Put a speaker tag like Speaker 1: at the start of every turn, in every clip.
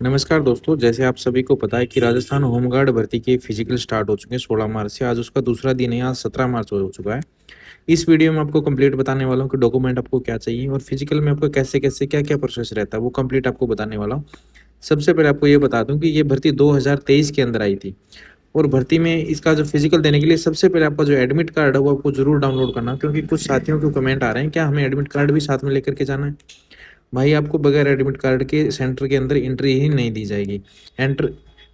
Speaker 1: नमस्कार दोस्तों, जैसे आप सभी को पता है कि राजस्थान होमगार्ड भर्ती के फिजिकल स्टार्ट हो चुके हैं 16 मार्च से। आज उसका दूसरा दिन है, आज 17 मार्च हो चुका है। इस वीडियो में आपको कंप्लीट बताने वाला हूँ कि डॉक्यूमेंट आपको क्या चाहिए और फिजिकल में आपको कैसे-कैसे क्या-क्या प्रोसेस रहता है, वो कंप्लीट आपको बताने वाला हूँ। सबसे पहले आपको ये बता दूँ कि ये भर्ती 2023 के अंदर आई थी और भर्ती में इसका जो फिजिकल देने के लिए सबसे पहले आपका जो एडमिट कार्ड है, वो आपको ज़रूर डाउनलोड करना है, क्योंकि कुछ साथियों के कमेंट आ रहे हैं, क्या हमें एडमिट कार्ड भी साथ में लेकर के जाना है? भाई आपको बगैर एडमिट कार्ड के सेंटर के अंदर एंट्री ही नहीं दी जाएगी। एंटर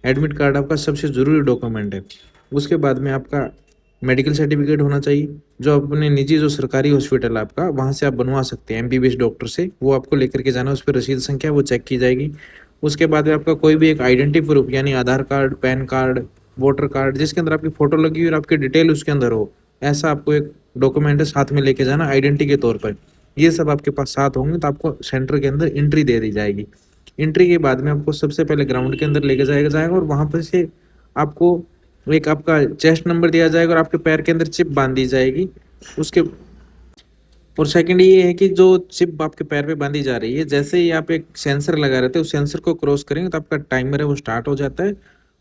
Speaker 1: एडमिट कार्ड आपका सबसे ज़रूरी डॉक्यूमेंट है। उसके बाद में आपका मेडिकल सर्टिफिकेट होना चाहिए, जो अपने निजी जो सरकारी हॉस्पिटल है आपका, वहाँ से आप बनवा सकते हैं एमबीबीएस डॉक्टर से। वो आपको लेकर के जाना, उस पे रसीद संख्या वो चेक की जाएगी। उसके बाद में आपका कोई भी एक आइडेंटिटी प्रूफ यानी Aadhaar card, PAN card, voter card, जिसके अंदर आपकी फ़ोटो लगी हुई और आपकी डिटेल उसके अंदर हो, ऐसा आपको एक डॉक्यूमेंट साथ में लेके जाना आइडेंटिटी के तौर पर। ये सब आपके पास साथ होंगे तो आपको सेंटर के अंदर एंट्री दे दी जाएगी। एंट्री के बाद में आपको सबसे पहले ग्राउंड के अंदर लेके जाया जाएगा और वहाँ पर से आपको एक आपका चेस्ट नंबर दिया जाएगा और आपके पैर के अंदर चिप बांध दी जाएगी। उसके और सेकंड ये है कि जो चिप आपके पैर पे बांधी जा रही है, जैसे ही आप एक सेंसर लगा रहते हैं, उस सेंसर को क्रॉस करेंगे तो आपका टाइमर है वो स्टार्ट हो जाता है।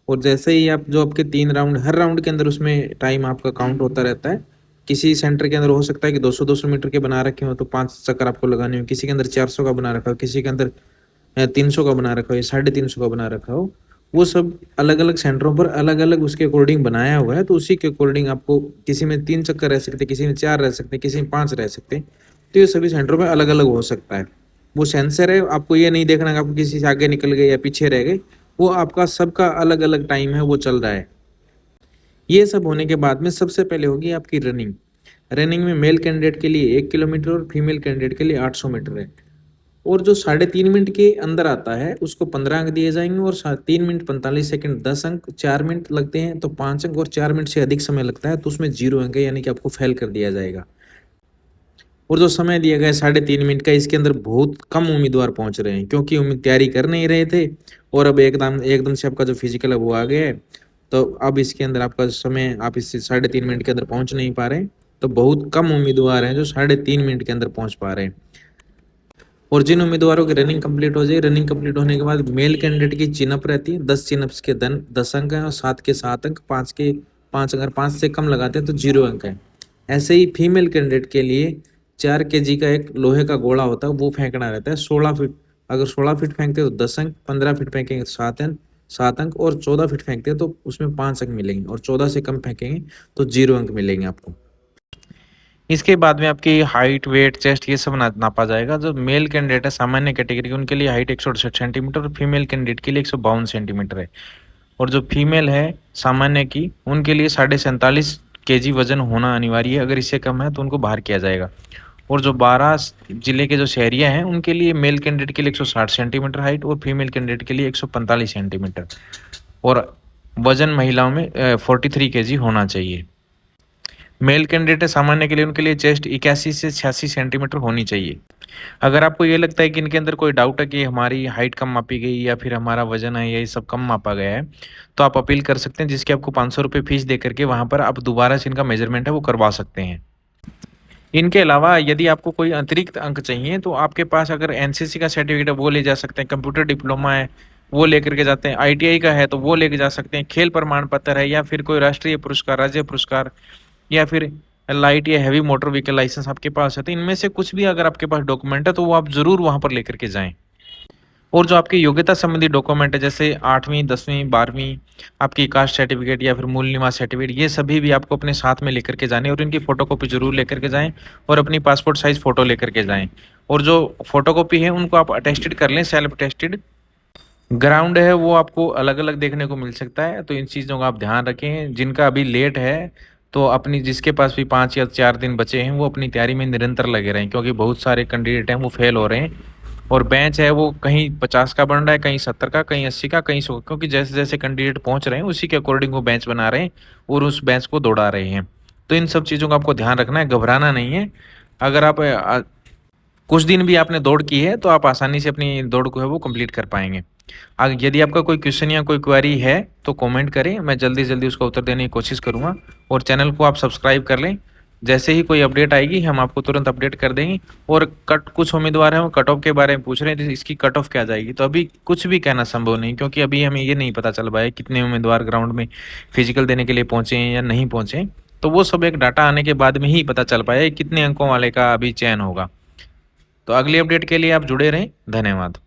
Speaker 1: और जैसे ही आप जो आपके 3 राउंड, हर राउंड के अंदर उसमें टाइम आपका काउंट होता रहता है। किसी सेंटर के अंदर हो सकता है कि 200-200 मीटर के बना रखे हो तो 5 चक्कर आपको लगाने हो, किसी के अंदर 400 का बना रखा हो, किसी के अंदर 300 का बना रखा हो या 350 का बना रखा हो। वो सब अलग-अलग सेंटरों पर अलग-अलग उसके अकॉर्डिंग बनाया हुआ है, तो उसी के अकॉर्डिंग आपको किसी में 3 चक्कर रह सकते हैं, किसी में 4 रह सकते हैं, किसी में 5 रह सकते हैं। तो ये सभी सेंटरों में अलग-अलग हो सकता है। वो सेंसर है, आपको ये नहीं देखना कि आपको किसी से आगे निकल गए या पीछे रह गए। वो आपका सबका अलग-अलग टाइम है, वो चल रहा है। ये सब होने के बाद में सबसे पहले होगी आपकी रनिंग। रनिंग में मेल कैंडिडेट के लिए 1 किलोमीटर और फीमेल कैंडिडेट के लिए 800 मीटर है। और जो 3.5 मिनट के अंदर आता है उसको 15 अंक दिए जाएंगे और 3 मिनट 45 सेकंड 10 अंक, 4 मिनट लगते हैं तो 5 अंक, और 4 मिनट से अधिक समय लगता है तो उसमें 0 अंक है, यानी कि आपको फेल कर दिया जाएगा। और जो समय दिया गया है 3.5 मिनट का, इसके अंदर बहुत कम उम्मीदवार पहुंच रहे हैं, क्योंकि उम्मीद तैयारी कर नहीं रहे थे और अब एकदम एकदम से आपका जो फिजिकल है वो आ गया है। तो अब इसके अंदर आपका समय, आप इससे 3.5 मिनट के अंदर पहुंच नहीं पा रहे। तो बहुत कम उम्मीदवार हैं जो 3.5 मिनट के अंदर पहुंच पा रहे हैं। और जिन उम्मीदवारों की रनिंग कंप्लीट हो जाए, रनिंग कंप्लीट होने के बाद मेल कैंडिडेट की चिनअप रहती है, 10 चिनअप्स के 10 अंक हैं और 7 के 7 अंक, 5 के 5, अगर 5 से कम लगाते हैं तो 0 अंक है। ऐसे ही फीमेल कैंडिडेट के लिए 4 kg का एक लोहे का गोला होता है, वो फेंकना रहता है 16 फीट। अगर 16 फीट फेंकते हैं तो 10 अंक, 15 फीट फेंकेंगे तो 7 अंक, 7 अंक, और 14 फीट फेंकते हैं तो उसमें 5 अंक मिलेंगे, और 14 से कम फेंकेंगे तो 0 अंक मिलेंगे आपको। इसके बाद में आपकी हाइट, वेट, चेस्ट, ये सब नापा जाएगा। जो मेल कैंडिडेट है सामान्य कैटेगरी के, उनके लिए हाइट 168 सेंटीमीटर और फीमेल कैंडिडेट के लिए 152 सेंटीमीटर है। और जो फीमेल है सामान्य की, उनके लिए 47.5 kg वजन होना अनिवार्य है। अगर इससे कम है तो उनको बाहर किया जाएगा। और जो 12 जिले के जो शहरिया हैं, उनके लिए मेल कैंडिडेट के लिए 160 सेंटीमीटर हाइट और फीमेल कैंडिडेट के लिए 145 सेंटीमीटर। और वजन महिलाओं में 43 kg होना चाहिए। मेल कैंडिडेट है सामान्य के लिए, उनके लिए चेस्ट 81 से 86 सेंटीमीटर होनी चाहिए। अगर आपको ये लगता है कि इनके अंदर कोई डाउट है कि हमारी हाइट कम मापी गई या फिर हमारा वजन है ये सब कम मापा गया है, तो आप अपील कर सकते हैं, जिसकी आपको 500 रुपये फीस दे करके वहाँ पर आप दोबारा से इनका मेजरमेंट है वो करवा सकते हैं। इनके अलावा यदि आपको कोई अतिरिक्त अंक चाहिए तो आपके पास अगर एनसीसी का सर्टिफिकेट है वो ले जा सकते हैं, कंप्यूटर डिप्लोमा है वो लेकर के जाते हैं, आईटीआई का है तो वो लेके जा सकते हैं, खेल प्रमाण पत्र है या फिर कोई राष्ट्रीय पुरस्कार, राज्य पुरस्कार, या फिर लाइट या हैवी मोटर व्हीकल लाइसेंस आपके पास है, तो इनमें से कुछ भी अगर आपके पास डॉक्यूमेंट है तो वो आप जरूर वहां पर लेकर के जाएं। और जो आपकी योग्यता संबंधी डॉक्यूमेंट है, जैसे 8वीं 10वीं 12वीं, आपकी कास्ट सर्टिफिकेट या फिर मूल निवास सर्टिफिकेट, ये सभी भी आपको अपने साथ में लेकर के जाने और इनकी फोटोकॉपी जरूर लेकर के जाएं और अपनी पासपोर्ट साइज फोटो लेकर के जाएं। और जो फोटोकॉपी है उनको आप अटेस्टेड कर लें, सेल्फ अटेस्टेड। ग्राउंड है वो आपको अलग अलग देखने को मिल सकता है, तो इन चीज़ों का आप ध्यान रखें। जिनका अभी लेट है तो अपनी, जिसके पास भी 5 या 4 दिन बचे हैं, वो अपनी तैयारी में निरंतर लगे रहें, क्योंकि बहुत सारे कैंडिडेट हैं वो फेल हो रहे हैं। और बेंच है वो कहीं 50 का बन रहा है, कहीं 70 का, कहीं 80 का, कहीं 100, क्योंकि जैसे जैसे कैंडिडेट पहुंच रहे हैं उसी के अकॉर्डिंग वो बेंच बना रहे हैं और उस बेंच को दौड़ा रहे हैं। तो इन सब चीज़ों का आपको ध्यान रखना है, घबराना नहीं है। अगर आप कुछ दिन भी आपने दौड़ की है तो आप आसानी से अपनी दौड़ को है वो कंप्लीट कर पाएंगे। यदि आपका कोई क्वेश्चन या कोई क्वेरी है तो कमेंट करें, मैं जल्दी जल्दी उसका उत्तर देने की कोशिश करूंगा। और चैनल को आप सब्सक्राइब कर लें जैसे ही कोई अपडेट आएगी हम आपको तुरंत अपडेट कर देंगे। और कट कुछ उम्मीदवार हैं वो कट ऑफ के बारे में पूछ रहे हैं, इसकी कट ऑफ क्या जाएगी, तो अभी कुछ भी कहना संभव नहीं, क्योंकि अभी हमें ये नहीं पता चल पाया कितने उम्मीदवार ग्राउंड में फिजिकल देने के लिए पहुंचे हैं या नहीं पहुंचे। तो वो सब एक डाटा आने के बाद में ही पता चल पाया कितने अंकों वाले का अभी चयन होगा। तो अगली अपडेट के लिए आप जुड़े रहें। धन्यवाद।